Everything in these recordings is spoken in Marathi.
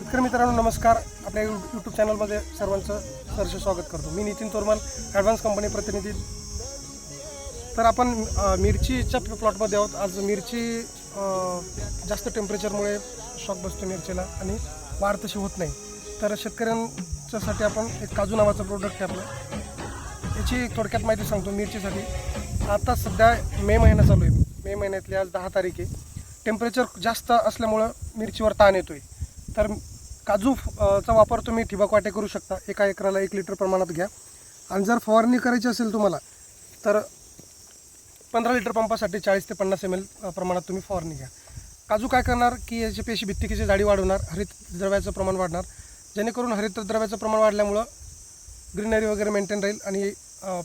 शेतकरी मित्रांनो नमस्कार. आपल्या यूट्यूब चॅनलमध्ये सर्वांचं सहर्ष स्वागत करतो. मी नितीन तोरमल, ॲडव्हान्स कंपनी प्रतिनिधी. तर आपण मिरचीच्या प्लॉटमध्ये आहोत. आज मिरची जास्त टेम्परेचरमुळे शॉक बसतो मिरचीला आणि वाढ तशी होत नाही. तर शेतकऱ्यांच्यासाठी आपण एक काजू नावाचं प्रोडक्ट आहे आपलं. याची थोडक्यात माहिती सांगतो. मिरचीसाठी आता सध्या मे महिना चालू आहे. मे महिन्यातली आज 10 तारीख आहे. टेम्परेचर जास्त असल्यामुळं मिरचीवर ताण येतो आहे. तर काजू चा वापर तुम्ही ठिबक वाटे करू शकता. एका एकराला 1 लिटर प्रमाणात घ्या. आणि जर फवारणी करायची असेल तुम्हाला तर 15 लिटर पंपासाठी 40 ते 50 ml प्रमाणात तुम्ही फवारणी घ्या. काजू काय करणार की याची पेशी भित्तिकीची जाडी वाढवणार, हरित द्रव्याचं प्रमाण वाढणार, जेणेकरून हरित द्रव्याचं प्रमाण वाढल्यामुळं ग्रीनरी वगैरे मेंटेन राहील आणि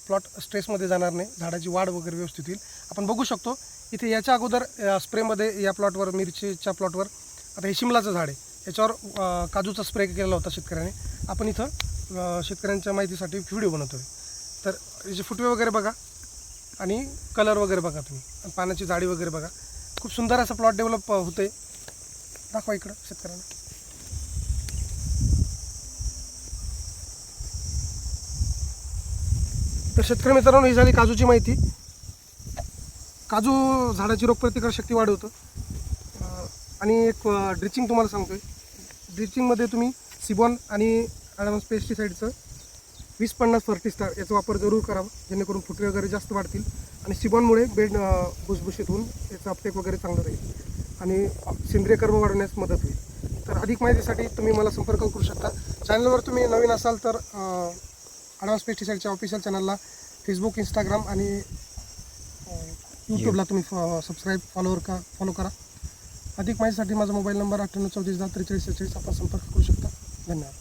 प्लॉट स्ट्रेसमध्ये जाणार नाही. झाडाची वाढ वगैरे व्यवस्थित होईल. आपण बघू शकतो इथे याच्या अगोदर स्प्रेमध्ये या प्लॉटवर, मिरचीच्या प्लॉटवर, आता हे शिमलाचं झाड आहे, याच्यावर काजूचा स्प्रे केला होता शेतकऱ्याने. आपण इथं शेतकऱ्यांच्या माहितीसाठी व्हिडिओ बनवतो आहे. तर याचे फुटवे वगैरे बघा आणि कलर वगैरे बघा तुम्ही, आणि पानाची जाडी वगैरे बघा. खूप सुंदर असं प्लॉट डेव्हलप होतं आहे. दाखवा इकडं शेतकऱ्यांना. तर शेतकरी मित्रांनो, ही झाली काजूची माहिती. काजू झाडाची रोगप्रतिकार शक्ती वाढवतं. आणि एक ड्रिचिंग तुम्हाला सांगतोय. ड्रिचिंगमध्ये तुम्ही सिबॉन आणि ॲडव्हान्स पेस्टिसाईडचं 20-50 फर्टिस्टार याचा वापर जरूर करावा, जेणेकरून फुटवे वगैरे जास्त वाढतील. आणि सिबॉनमुळे बेड भुसभुशीत होऊन याचा अपटेक वगैरे चांगलं राहील आणि सेंद्रिय कर्ब वाढवण्यास मदत होईल. तर अधिक माहितीसाठी तुम्ही मला संपर्क करू शकता. चॅनलवर तुम्ही नवीन असाल तर ॲडव्हान्स पेस्टिसाईडच्या ऑफिशियल चॅनलला फेसबुक, इंस्टाग्राम आणि यूट्यूबला तुम्ही सबस्क्राईब, फॉलो करा. अधिक माहितीसाठी माझा मोबाईल नंबर 98 44 10 43 46. आपण संपर्क करू शकता. धन्यवाद.